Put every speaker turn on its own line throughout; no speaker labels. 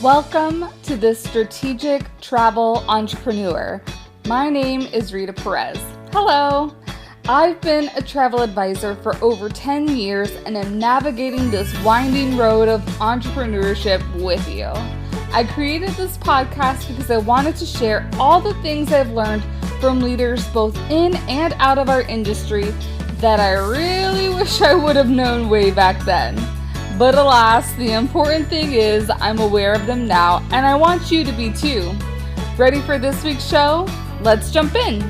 Welcome to the Strategic Travel Entrepreneur. My name is Rita Perez. Hello. I've been a travel advisor for over 10 years and am navigating this winding road of entrepreneurship with you. I created this podcast because I wanted to share all the things I've learned from leaders both in and out of our industry that I really wish I would have known way back then. But alas, the important thing is I'm aware of them now, and I want you to be too. Ready for this week's show? Let's jump in.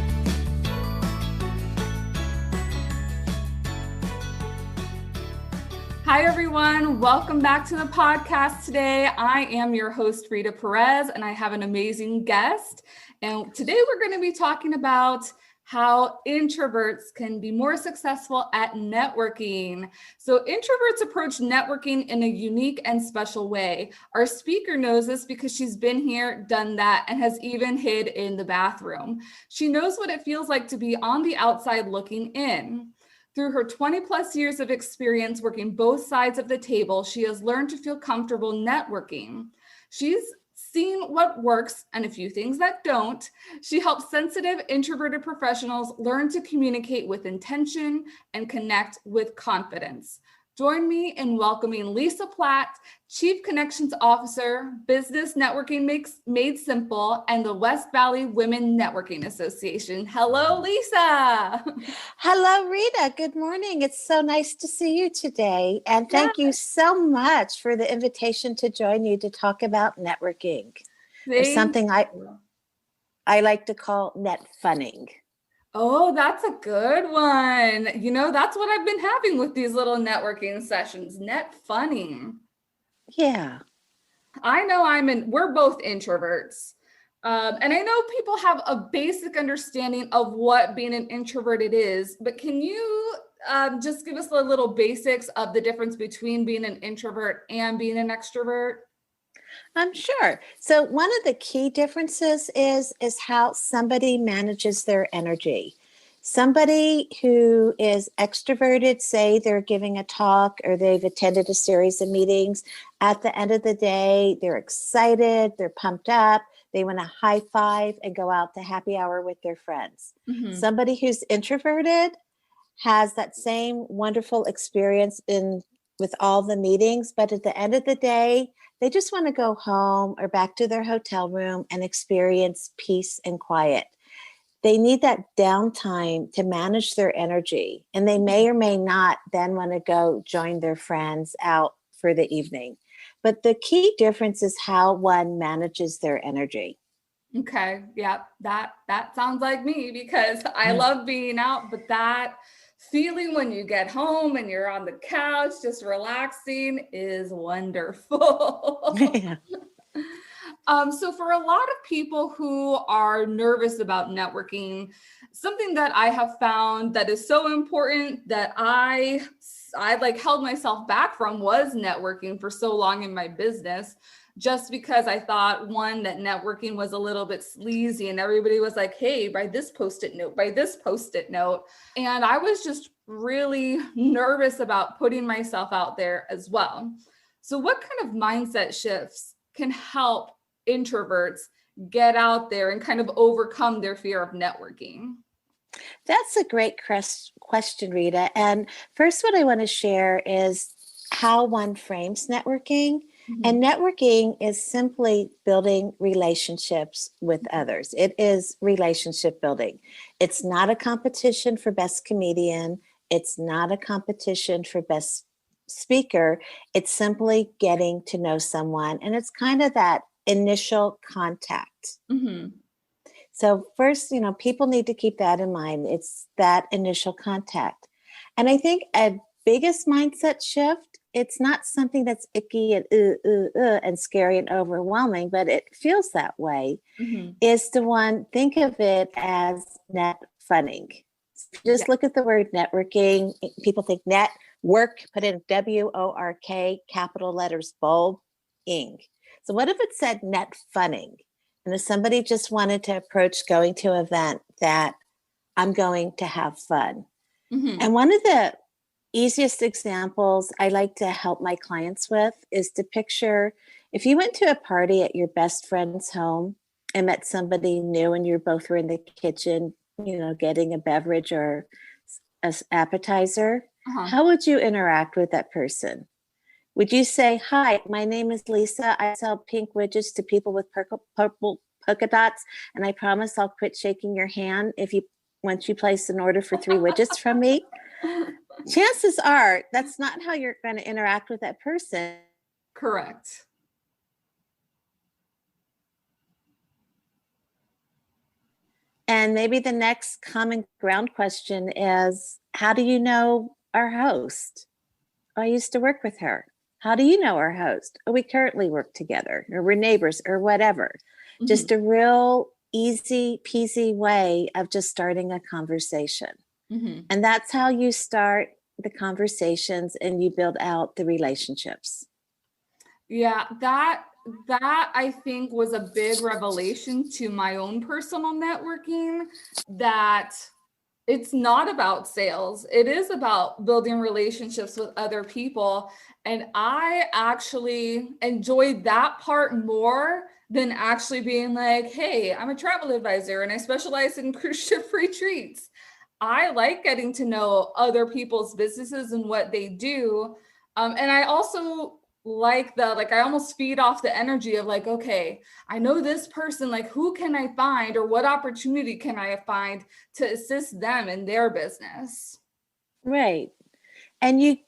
Hi everyone, welcome back to the podcast today. I am your host, Rita Perez, and I have an amazing guest. And today we're going to be talking about how introverts can be more successful at networking. So introverts approach networking in a unique and special way. Our speaker knows this because she's been here, done that, and has even hid in the bathroom. She knows what it feels like to be on the outside looking in. Through her 20 plus years of experience working both sides of the table, she has learned to feel comfortable networking. She's seen what works and a few things that don't. She helps sensitive, introverted professionals learn to communicate with intention and connect with confidence. Join me in welcoming Lisa Platt, Chief Connections Officer, Business Networking Made Simple, and the West Valley Women Networking Association. Hello, Lisa.
Hello, Rita. Good morning. It's so nice to see you today. And thank you so much for the invitation to join you to talk about networking. There's something I like to call net funning.
Oh, that's a good one. You know, that's what I've been having with these little networking sessions, net funning.
Yeah.
I know we're both introverts. And I know people have a basic understanding of what being an introverted is, but can you just give us a little basics of the difference between being an introvert and being an extrovert?
I'm sure. So one of the key differences is how somebody manages their energy. Somebody who is extroverted, say they're giving a talk or they've attended a series of meetings, at the end of the day, they're excited, they're pumped up, they want to high five and go out to happy hour with their friends. Mm-hmm. Somebody who's introverted has that same wonderful experience with all the meetings, but at the end of the day, they just want to go home or back to their hotel room and experience peace and quiet. They need that downtime to manage their energy, and they may or may not then want to go join their friends out for the evening. But the key difference is how one manages their energy.
Okay. Yeah, that sounds like me because I love being out, but that feeling when you get home and you're on the couch just relaxing is wonderful. Yeah. So for a lot of people who are nervous about networking, something that I have found that is so important that I held myself back from was networking for so long in my business. Just because I thought, one, that networking was a little bit sleazy and everybody was like, hey, buy this Post-it note, buy this Post-it note. And I was just really nervous about putting myself out there as well. So what kind of mindset shifts can help introverts get out there and kind of overcome their fear of networking?
That's a great question, Rita. And first, what I want to share is how one frames networking. Mm-hmm. And networking is simply building relationships with others. It is relationship building. It's not a competition for best comedian. It's not a competition for best speaker. It's simply getting to know someone. And it's kind of that initial contact. Mm-hmm. So first, people need to keep that in mind. It's that initial contact. And I think a biggest mindset shift, it's not something that's icky and scary and overwhelming, but it feels that way, is to think of it as net funning. Just look at the word networking. People think net, work, put in WORK, capital letters, bold, ing. So what if it said net funning? And if somebody just wanted to approach going to an event that I'm going to have fun. Mm-hmm. And one of the easiest examples I like to help my clients with is to picture if you went to a party at your best friend's home and met somebody new and you both were in the kitchen, getting a beverage or an appetizer,
Uh-huh.
how would you interact with that person? Would you say, "Hi, my name is Lisa. I sell pink widgets to people with purple polka dots, and I promise I'll quit shaking your hand once you place an order for 3 widgets from me"? Chances are that's not how you're going to interact with that person.
Correct.
And maybe the next common ground question is, how do you know our host? I used to work with her. How do you know our host? Oh, we currently work together, or we're neighbors, or whatever.
Mhm.
Just a real easy peasy way of just starting a conversation.
Mhm.
And that's how you start the conversations and you build out the relationships.
Yeah, that I think was a big revelation to my own personal networking, that it's not about sales. It is about building relationships with other people. And I actually enjoyed that part more than actually being like, hey, I'm a travel advisor and I specialize in cruise ship retreats. I like getting to know other people's businesses and what they do. And I also like I almost feed off the energy of like, okay, I know this person, like who can I find or what opportunity can I find to assist them in their business?
Right. And you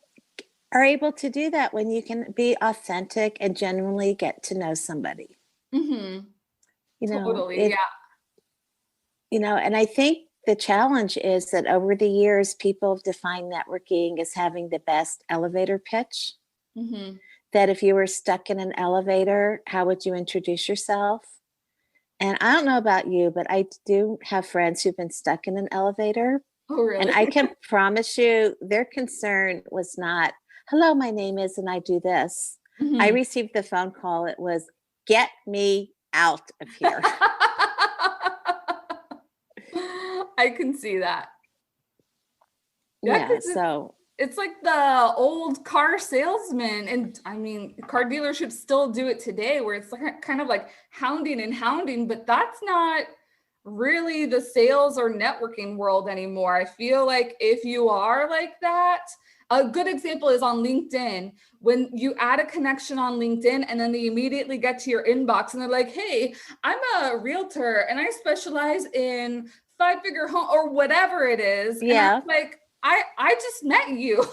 are able to do that when you can be authentic and genuinely get to know somebody.
Mm-hmm.
You know,
Totally. Yeah.
and I think the challenge is that over the years, people have defined networking as having the best elevator pitch.
Mm-hmm.
That if you were stuck in an elevator, how would you introduce yourself? And I don't know about you, but I do have friends who've been stuck in an elevator.
Oh,
And
really?
I can promise you their concern was not, "Hello, my name is, and I do this." I
Mm-hmm.
received the phone call. It was, "Get me out of here."
I can see that. Yeah,
Yeah.
because
So,
it's like the old car salesman, and I mean, car dealerships still do it today, where it's like kind of like hounding and hounding, but that's not really the sales or networking world anymore. I feel like if you are like that, a good example is on LinkedIn. When you add a connection on LinkedIn and then they immediately get to your inbox and they're like, hey, I'm a realtor and I specialize in 5-figure home or whatever it is. And I'm
yeah.
like, I just met you.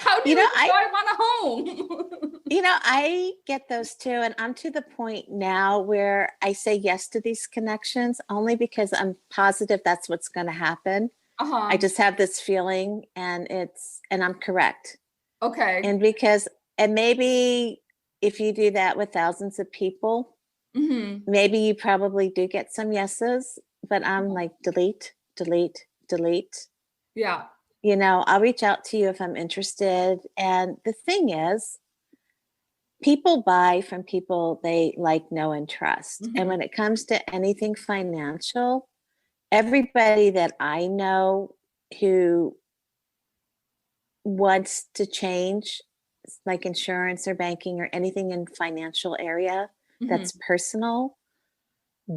How do
You
you
know,
even
I
drive on a home?
I get those too. And I'm to the point now where I say yes to these connections only because I'm positive that's what's going to happen. I
Uh-huh.
just have this feeling and I'm correct.
Okay.
And maybe if you do that with thousands of people,
Mm-hmm.
maybe you probably do get some yeses, but I'm like, delete, delete, delete.
Yeah.
I'll reach out to you if I'm interested. And the thing is, people buy from people they like, know, and trust. And
Mm-hmm.
when it comes to anything financial, everybody that I know who wants to change, like insurance or banking or anything in financial area
Mm-hmm.
that's personal,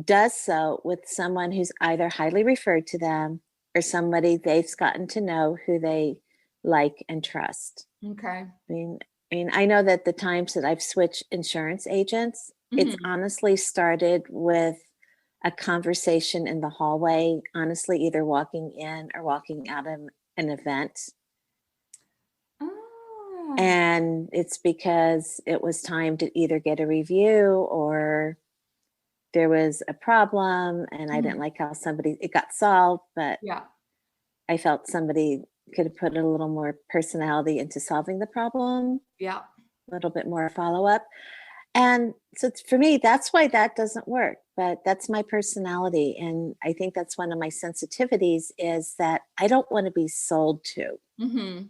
does so with someone who's either highly referred to them or somebody they've gotten to know who they like and trust.
Okay.
I mean, I know that the times that I've switched insurance agents, it's
Mm-hmm.
honestly started with a conversation in the hallway, honestly, either walking in or walking out of an event.
Ah.
And it's because it was time to either get a review or there was a problem and I didn't
Mhm.
like how it got solved, but
Yeah.
I felt somebody could have put a little more personality into solving the problem,
Yeah.
a little bit more follow up. And so for me, that's why that doesn't work. But that's my personality. And I think that's one of my sensitivities is that I don't want to be sold to.
Mm-hmm.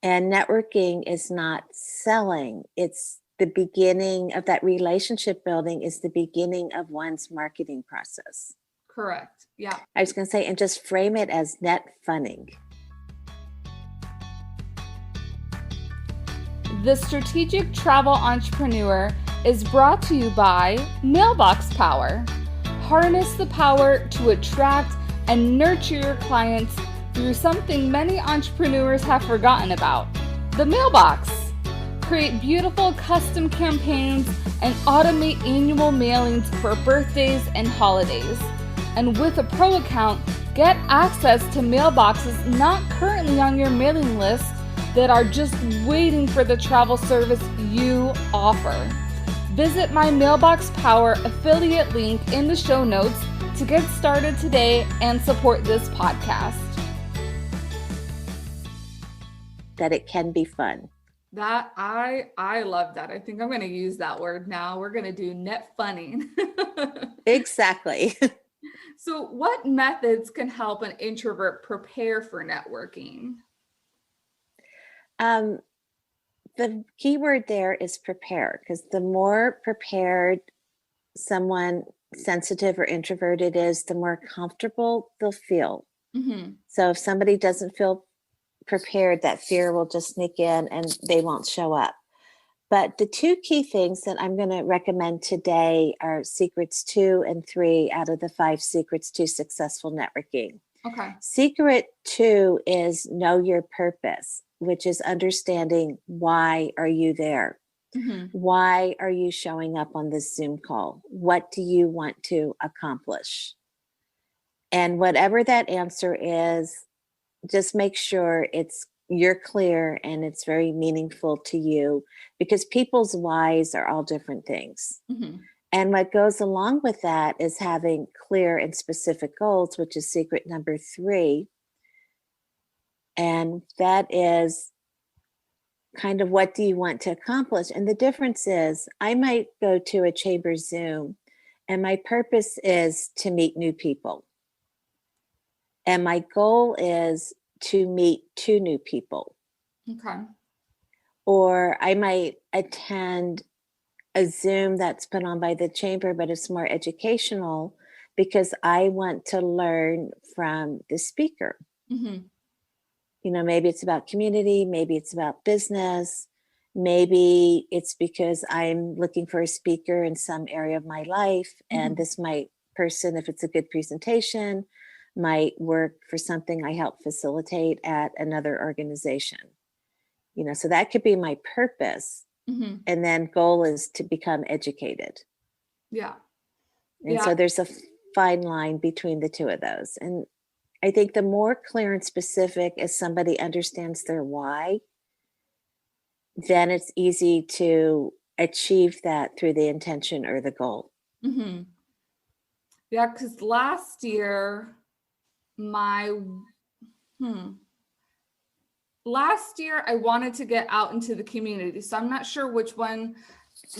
And networking is not selling. It's the beginning of that relationship building is the beginning of one's marketing process.
Correct. Yeah.
I was going to say, and just frame it as net funning.
The Strategic Travel Entrepreneur is brought to you by Mailbox Power. Harness the power to attract and nurture your clients through something many entrepreneurs have forgotten about, the mailbox. Create beautiful custom campaigns and automate annual mailings for birthdays and holidays. And with a pro account, get access to mailboxes not currently on your mailing list that are just waiting for the travel service you offer. Visit my Mailbox Power affiliate link in the show notes to get started today and support this podcast.
That it can be fun.
That I love that. I think I'm going to use that word now. We're going to do net funning.
Exactly.
So what methods can help an introvert prepare for networking?
The key word there is prepare, because the more prepared someone sensitive or introverted is, the more comfortable they'll feel.
Mm-hmm.
So if somebody doesn't feel prepared, that fear will just sneak in and they won't show up. But the two key things that I'm going to recommend today are secrets 2 and 3 out of the 5 secrets to successful networking.
Okay.
Secret 2 is know your purpose, which is understanding why are you there?
Mm-hmm.
Why are you showing up on this Zoom call? What do you want to accomplish? And whatever that answer is, just make sure you're clear and it's very meaningful to you, because people's whys are all different things.
Mm-hmm.
And what goes along with that is having clear and specific goals, which is secret number 3. And that is kind of, what do you want to accomplish? And the difference is, I might go to a chamber Zoom and my purpose is to meet new people. And my goal is to meet 2 new people.
Okay.
Or I might attend a Zoom that's put on by the chamber, but it's more educational because I want to learn from the speaker.
Mm-hmm.
You know, maybe it's about community, maybe it's about business, maybe it's because I'm looking for a speaker in some area of my life, and this might person, if it's a good presentation, might work for something I help facilitate at another organization. You know, so that could be my purpose.
Mm-hmm.
And then goal is to become educated.
Yeah.
And so there's a fine line between the two of those. And I think the more clear and specific as somebody understands their why, then it's easy to achieve that through the intention or the goal.
Mm-hmm. Yeah, because last year, last year I wanted to get out into the community. So I'm not sure which one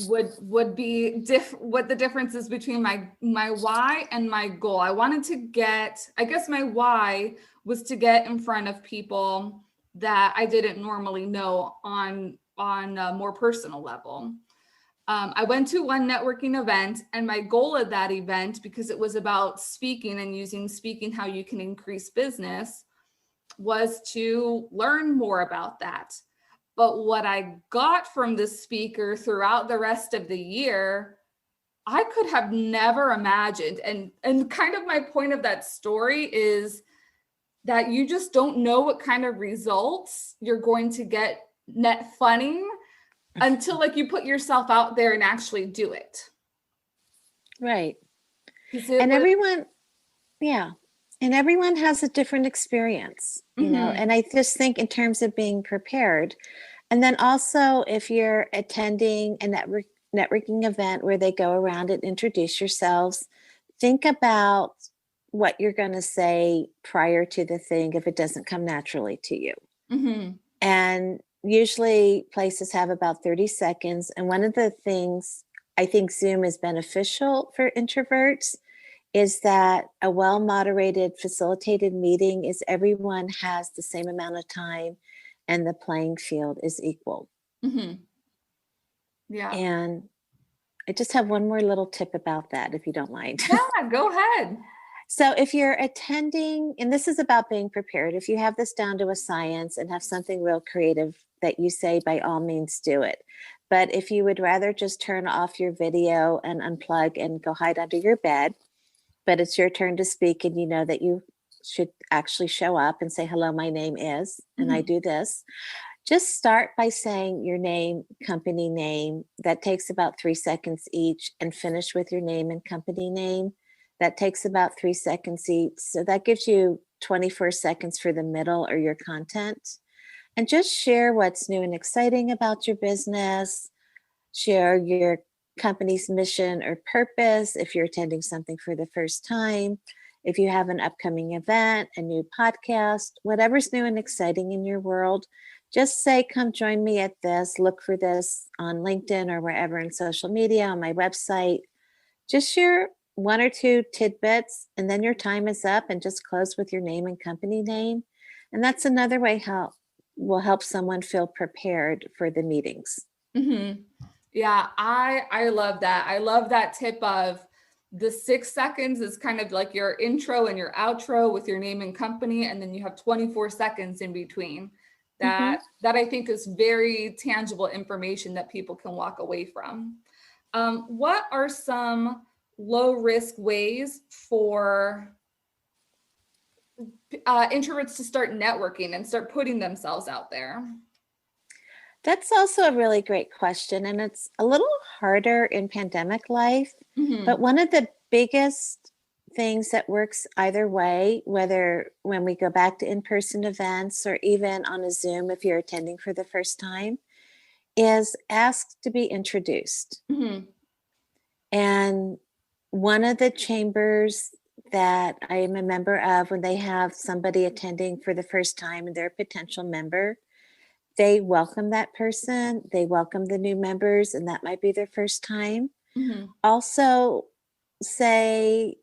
would be what the difference is between my why and my goal. I wanted to get, I guess my why was to get in front of people that I didn't normally know on a more personal level. I went to one networking event, and my goal at that event, because it was about speaking and using speaking, how you can increase business, was to learn more about that. But what I got from the speaker throughout the rest of the year, I could have never imagined. And kind of my point of that story is that you just don't know what kind of results you're going to get net funning until like you put yourself out there and actually do it.
Right. And everyone has a different experience, you know, and I just think in terms of being prepared. And then also, if you're attending a networking event where they go around and introduce yourselves, think about what you're going to say prior to the thing if it doesn't come naturally to you. Mm-hmm. And usually places have about 30 seconds. And one of the things I think Zoom is beneficial for introverts is that a well-moderated, facilitated meeting is everyone has the same amount of time and the playing field is equal.
Mm-hmm. Yeah.
And I just have one more little tip about that, if you don't mind.
Yeah, go ahead.
So if you're attending, and this is about being prepared, if you have this down to a science and have something real creative that you say, by all means do it. But if you would rather just turn off your video and unplug and go hide under your bed, but it's your turn to speak and you know that you should actually show up and say, hello, my name is, and I do this. Just start by saying your name, company name. That takes about 3 seconds each, and finish with your name and company name. That takes about 3 seconds each. So that gives you 24 seconds for the middle or your content. And just share what's new and exciting about your business. Share your company's mission or purpose if you're attending something for the first time. If you have an upcoming event, a new podcast, whatever's new and exciting in your world, just say, come join me at this. Look for this on LinkedIn or wherever in social media, on my website. Just share 1 or 2 tidbits, and then your time is up, and just close with your name and company name. And that's another way how will help someone feel prepared for the meetings.
Mm-hmm. Yeah, I love that. I love that tip of the 6 seconds is kind of like your intro and your outro with your name and company, and then you have 24 seconds in between. That I think is very tangible information that people can walk away from. What are some low risk ways for introverts to start networking and start putting themselves out there?
That's also a really great question. And it's a little harder in pandemic life. But one of the biggest things that works either way, whether when we go back to in-person events or even on a Zoom if you're attending for the first time, is ask to be introduced. And one of the chambers that I am a member of, when they have somebody attending for the first time and they're a potential member, they welcome that person, they welcome the new members, and that might be their first time. Also, say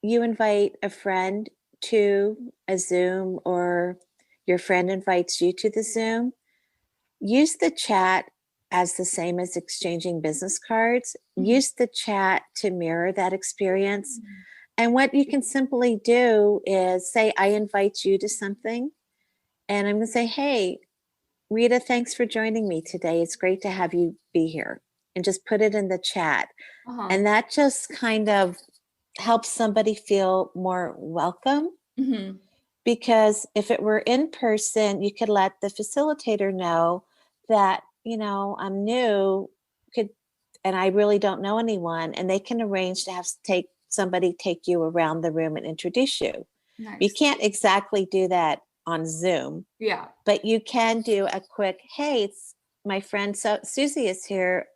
you invite a friend to a Zoom, or your friend invites you to the Zoom. Use the chat as the same as exchanging business cards. Use the chat to mirror that experience. And what you can simply do is say, I invite you to something, and I'm going to say, hey, Rita, thanks for joining me today. It's great to have you be here. And just put it in the chat. And that just kind of helps somebody feel more welcome. Because if it were in person, you could let the facilitator know that, I'm new, and I really don't know anyone, and they can arrange to have somebody take you around the room and introduce you.
Nice.
You can't exactly do that on Zoom.
Yeah.
But you can do a quick, hey, it's my friend Susie is here.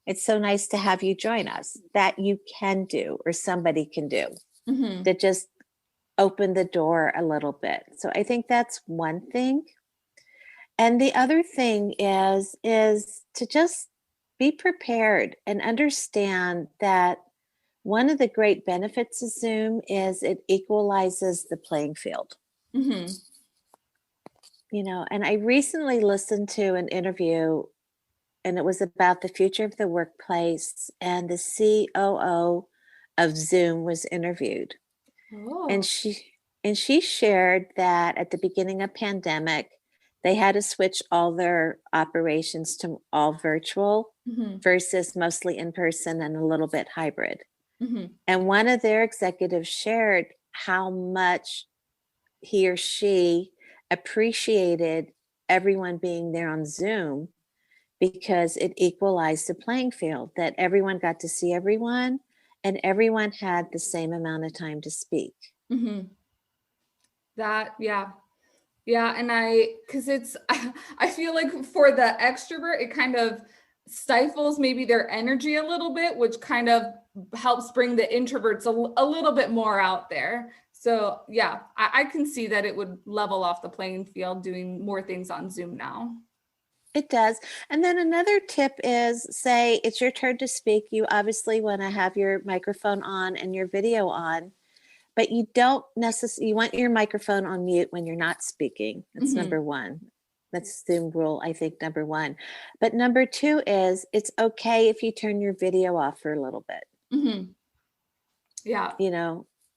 It's so nice to have you join us. That you can do, or somebody can do, to just open the door a little bit. So I think that's one thing. And the other thing is to just be prepared and understand that one of the great benefits of Zoom is it equalizes the playing field. And I recently listened to an interview, and it was about the future of the workplace, and the COO of Zoom was interviewed. And she shared that at the beginning of pandemic, they had to switch all their operations to all virtual versus mostly in person and a little bit hybrid. And one of their executives shared how much he or she appreciated everyone being there on Zoom, because it equalized the playing field, that everyone got to see everyone and everyone had the same amount of time to speak.
Yeah. And because I feel like for the extrovert, it kind of stifles maybe their energy a little bit, which kind of helps bring the introverts a little bit more out there. So yeah, I can see that it would level off the playing field doing more things on Zoom now.
It does. And then another tip is, say it's your turn to speak. You obviously want to have your microphone on and your video on, but you don't necessarily, you want your microphone on mute when you're not speaking. That's number one. That's Zoom rule, I think, number one. But number two is, it's okay if you turn your video off for a little bit.
Yeah.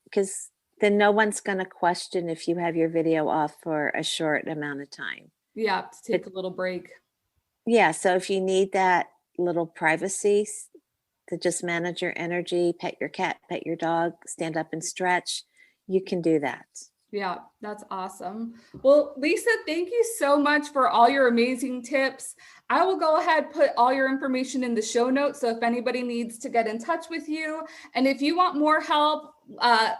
Because then no one's going to question if you have your video off for a short amount of time.
Yeah, to take a little break.
Yeah, so if you need that little privacy to just manage your energy, pet your cat, pet your dog, stand up and stretch, you can do that.
Yeah, that's awesome. Well, Lisa, thank you so much for all your amazing tips. I will go ahead, put all your information in the show notes. So if anybody needs to get in touch with you, and if you want more help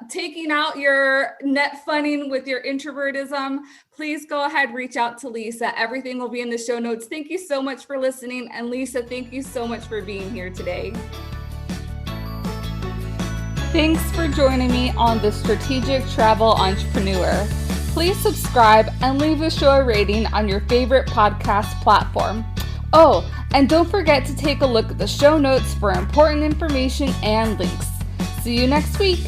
taking out your net funning with your introvertism, please go ahead, reach out to Lisa. Everything will be in the show notes. Thank you so much for listening. And Lisa, thank you so much for being here today. Thanks for joining me on The Strategic Travel Entrepreneur. Please subscribe and leave a show a rating on your favorite podcast platform. Oh, and don't forget to take a look at the show notes for important information and links. See you next week.